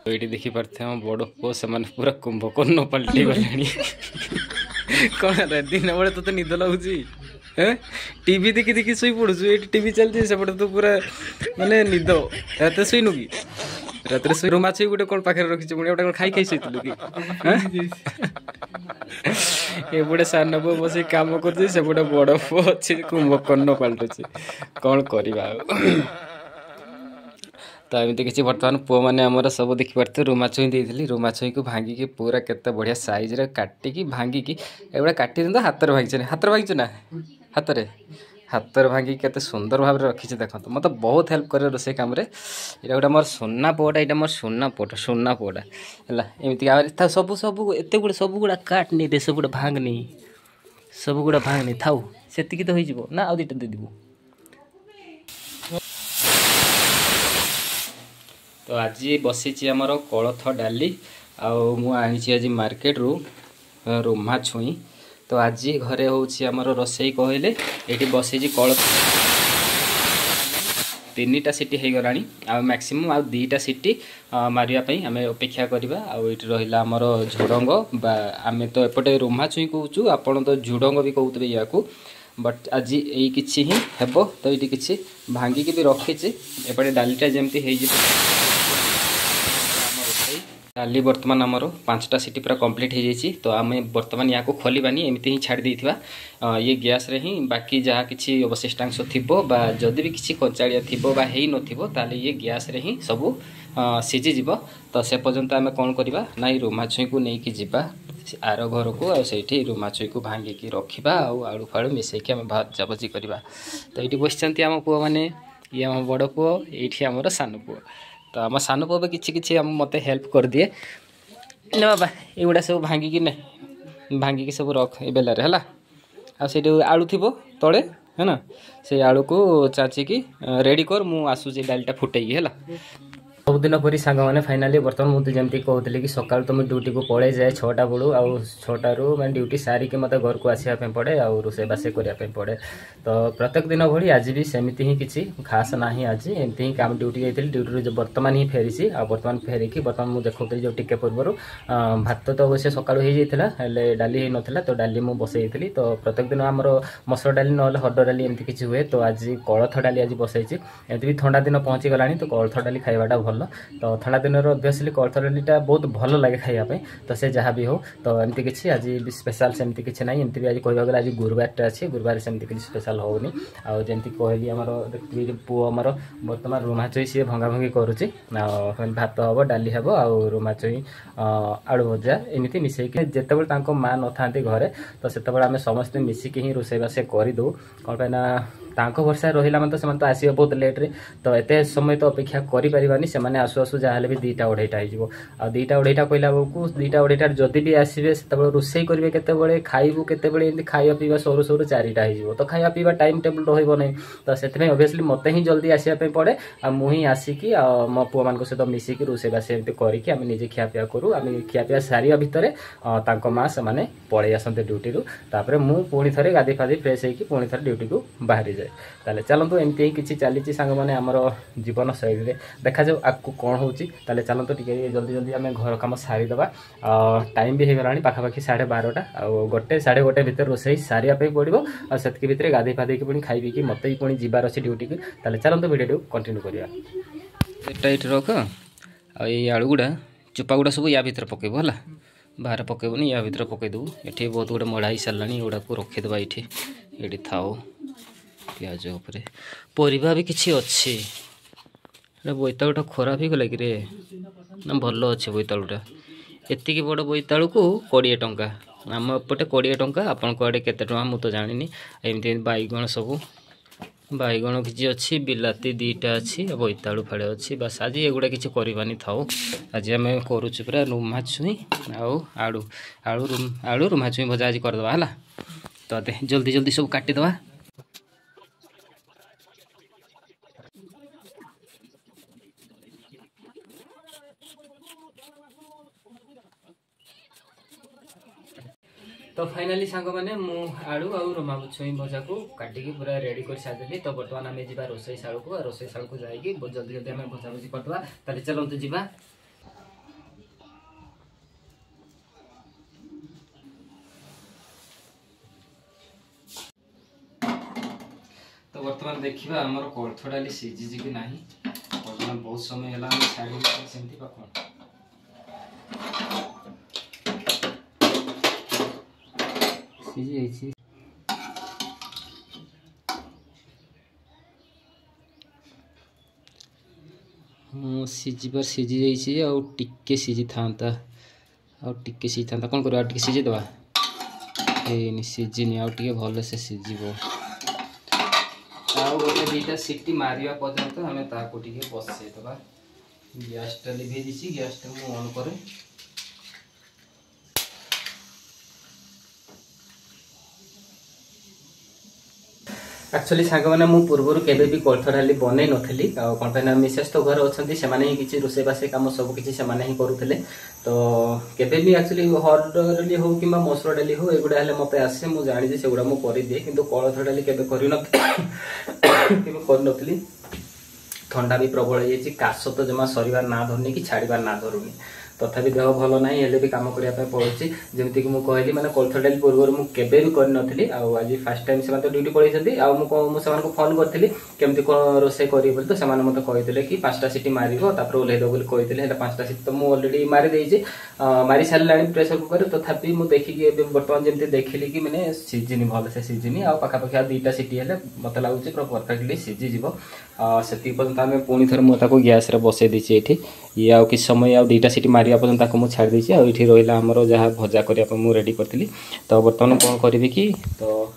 तो ये देखी पार्थे हम बड़ पु से पूरा कुंभकर्ण पलटि गले कौन दिन बेले तो निद लगुच टीवी देखी देखी शुई पड़ू ये टीवी चलती सेपटे तो पूरा माने निद रात शुईनु कि रात शुई माछ गोटे कौन पाखे रखी पुणी गोटे खाई खाई शुलु कि एपटे सान पु बस कम करपटे बड़ पु अच्छे कुंभकर्ण पलटुचे कौन करवा तो एमती किसी बर्तमान पुआ मैंने आमर सब देखिपारे रुमा छुई देती रुमा छुई को भांगिकी पूरा केते बढ़िया साइज रे काटिकी भांगिकी एगुड़ा काटी दिखाँ हाथ भांगी ना हाथ भांगी केते सुंदर भाव रखी देखो मत बहुत हेल्प करे रोसे कम ये गोटे मोर सुना पुआटा यहाँ मोर सुना पुआटा है एमती सब सब एत गुड़ा सब गुड़ा काट नहीं दे सब गुड़ा भांग नहीं थाऊ से तो हो ना आउ दुटा देदेबू तो आज बसी आमर कोलथ डाली आनी आज मार्केट रू रुमा छुई तो आज घरे होची आमर रोसई कहले ये बसी कोलथ 3टा सीटी हो गलानी मैक्सिमम आ 2टा सीटी मारियापाई आम अपेक्षा करवा आठ रहा आमर झुडंग आम तो एपटे रुमा छुई कहूँ आपड़ तो झुडंग भी कहते या बट आज यही किसी ही हेब तो ये किसी भांगिकी भी रखीचे एपटे डालीटा जमती हो डाली बर्तमान आमर 5टा सीटी पूरा कंप्लीट हो जाइए तो आम बर्तमान या खोलवानी एमती ही छाड़ देथिबा ये गैस रे ही बाकी जहाँ किसी अवशिष्टांश थिबो बा जदि भी किसी कंचाड़िया थिबो बा हेई नथिबो ताले ये गैस रे ही सब सीझी जीवो तो से पर्यंत आम कौन करवा ना रुमा छुई को लेकिन जीवा आर घर को आठी रुमा छुई को भांगिकी रखा आलू फाड़ू मिसेक आम भजाभजी करवा तो ये बसती आम पुआ मैंने ये आम बड़ पुओ ये आमर सान पुओ तो आम सान पुओ भी किसी मत हेल्प कर दिए ना बाबा युवा सब भांगिकी भांगिकी सब रख ए बेलारे है आ आलू थी तले है ना से आलू को चाचिकी रेडी कर मु आसूसी डालटा फुटेगी है सबुदिन परी सांग मैंने फाइनाली बर्तमान मुझे जमी कहते कि सकाल तो मुझे ड्यूटी को पड़े जाए 6टा बेलू आ 6टारू मैं ड्यूटी सारिकी मत घर को आसवाई पड़े आ रोसईबास करने पड़े तो प्रत्येक दिन भली आज भी सेमती ही किसी खास ना आज एमती ही काम ड्यूटी जाइए ड्यूटी बर्तमान ही फेरी बर्तमान फेरिकी बर्तमान मुझे देखी जो टिके पूर्व भात तो अवश्य सका हो जाता डाली ही नाला तो डाली मुझे बसई तो प्रत्येक दिन आमर मसुर डाली ना हरड डाली एमती किसी हुए तो आज कोलथ डाली आज बसई एमती भी ठंडा दिन पहुँची गला तो कोलथ डाली खावाटा भल तो ठंडा दिन ऑब्वियसली कोलथ डालीटा बहुत भल लगे खायापी तो से जहाँ भी हो तो एमती किसी आज स्पेशल सेमती किसी ना एमती भी आज कह गला आज गुरुवार अच्छे गुरुवार सेमती किसी स्पेशल होनी आमती कहली आमर देखिए पुओ आमर बर्तमान रुमा छुई सी भंगा भंगी करुच्ची भात हम डाली हम आ रुमा छुई आलू भजा एमती मिसेक जिते माँ न था घरे तो से आम समस्ते मिसिकी ही रोसईबास करदे कौन पाई वर्षा रहा मतलब से तो आसवे बहुत लेट्रे तो एत समय तो अपेक्षा करें से आसु आसु जहाँ भी 2टा 2.5 हो 2टा 2.5 कहला बेलू 2टा 2.5 जदि भी आसवे से रोसई करेंगे केत खाइबू केत खाଇବା पीवा सरू सरू 4टा हो तो खाଇବା पीवा टाइम टेबल रही नहीं तो से ऑब्वियसली मत ही जल्दी आसवाई पड़े आ मुझे आसिकी मो पुआ मान सहित मिसिकी रोसईबास एमती करके आम निजे खियापिया करूँ आम खियापिया सारिया भितर माँ से पलि आसते ड्यूटी तापर मुझे पुणी थे गाधी फाधी फ्रेश होगी पुणी थे ड्यूटी को बाहरी जाए ताले चलतु एमती ही किसी चली सांग मैंने आमर जीवन शैली देखा जाऊ आगू कौन होची चलतु टे जल्दी जल्दी आम घर कम सारीदे टाइम भी हो गला पाखापाखि 12:30 आ 1 साढ़े 1 भितर रोसई सारे पड़ो आतक भितर गाधे फाधे पुणी खाई कि मत पुणी जीवार अच्छे ड्यूटी को चलतु वीडियो कंटिन्यू करवा रख आलू गुड़ा चोपा गुड़ा सब या भितर पकेब है बाहर पकेबनी या भितर पकईदेबू ये बहुत गुड़ा मड़ा ही सारा युवा को रखीदे ये थाओ प्याज उपरे परिबा भी किसी अच्छी बोईतालुटा खराब ही गला कि रे ना भल अच्छे बोईतालुटा एतिकी बड़ बोईतालु को 20 टंका आम एपटे 20 टंका आपण आड़े केते टंका मु तो जानी एमती बैगण सब बैगण किसी अच्छी बिलाती 2टा अच्छी बोईतालु फाड़े अच्छी बस आज एगुड़ा किसी करवानी थाओ आज आम करुचु पूरा रुमा छुई आलू आलू आलू रुमा छुई भजा आज करदे है तो जल्दी जल्दी सब काटिदवा तो फाइनाली सांग मैंने आलू आ रुमा छुई भजा को काटिकी पूरा रेडी कर सारी तो बर्तमान आम जा रोसई शाल को जाकि जल्दी जल्दी आम भजा भजी करवा चलते जावा तो बर्तमान देखिबा हमर कोलथ डाली सीझी कि नाही। बर्तमान बहुत समय हला हम छाड़ी सेमती बा कोन सीझी जाईछि। सीझी जाइए आउ टिके सीझी था कौन कर टे सीझे दवा सीझिनी आउ टे भल से सीझब गोटे दुईटा सीटी मारिया पर्यंत आम ताको टे बसईदबा। गैस टा लिभे दी गैस टा मुझे ऑन करे एक्चुअली सांग मैंने मु पूर्व केबे भी कोलथ डाली बनै नथिली कौन पे मिसेस तो घर अच्छी से ही रोसे बासे कम सब किसी से ही करुले। तो केबे भी एक्चुअली हरड डाली हो कि मसुर डाली हो एगुड़ा हेल्ले मत आसे मुझे जानी से गुड़ा मुझे करदिए कि कोलथ डाली केबे करनी। ठंडा भी प्रबल हो काश तो जमा सर ना धरनी कि छाड़बार ना धरुनी तथापि देह भल ना हेल्ले भी कम करने पड़ुଛି। जमीक मुझे कहली मैंने कोलथ डाली पूर्व मुझे करनी आज फास्ट टाइम से तो ड्यूटी पड़े मुझे फोन करी केमती कौन रोसे करी तो से मत कहते कि 5टा सीटी मार ओल्लैद बोली कहते 5टा सीटी तो मुझे अलरेडी मारी मारी सारा प्रेसर कुकर तथापि मुझे देखिए बर्तमान जमी देखिली कि मैंने सीझिनी भल से सीझिनी आ पाखापाखि 2टा सीटी हेल्ले मत लगुच पूरा परफेक्टली सीझीज से पर्यंत आम पुणी थर मुझे गैस बसई देती ये आउ किसी समय आ 2टा सीटी मारिया पर्यंत मुझे छाड़ देती आठी रहा आमर जहाँ भजा करने मुझे रेडी करी। तो बर्तमान कौन करी कि तो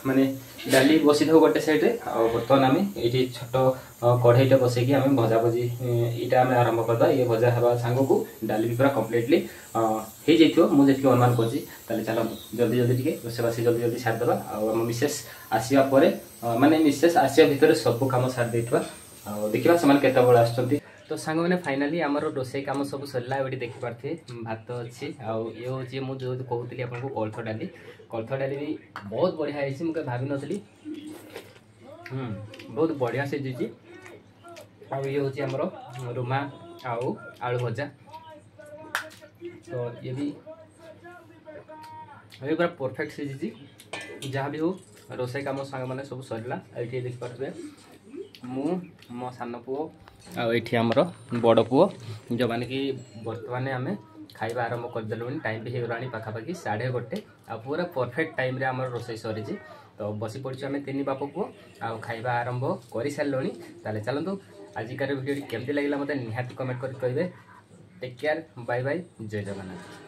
माने डाली बसी दो गोटे साइड्रे बर्तमान आम ये छोट कढ़ईटा बसैकी आम भजा भजी यहाँ आम आरंभ करदा। ये भजा हवा सांग को डाली भी पूरा कम्प्लीटली हो जाइए मुझे अनुमान कर चलो जल्दी जल्दी टे रोसेबासी जल्दी जल्दी छाड़देवा आम मिसेस आसवा माने मिसेस आसवा भितर सब कम छाड़ देवा देखा से आस। तो सांग मैंने फाइनाली आमर रोसे कम सब सरला ये देखी पारे भात अच्छी ये हूँ मुझे जो कहती आपको कोलथ डाली भी बहुत बढ़िया है मुझे भाभी नी बहुत बढ़िया सीझी ये हूँ आमर रुमा आलू भजा। तो ये भी पूरा परफेक्ट सीझी जहाँ भी हो रोसे कम सांग मैंने सब सरला ये देखी पारे मु मो सान पुओ आठी आमर बड़ पुओ जो मैंने कि बर्तमान आम खाଇବା आरंभ करदेलुनी टाइम भी होगा पाखापाखि 1:30 आ पूरा परफेक्ट टाइम आम रोसे सरी। तो बसी पड़े आम 3 बाप पुओ आ खाଇବା आरंभ कर सारे ताले चलतु आजिकार वीडियो केमती लगे मतलब निहाती कमेंट कर कहे। टेक केयर बाय बाय जय जगन्नाथ।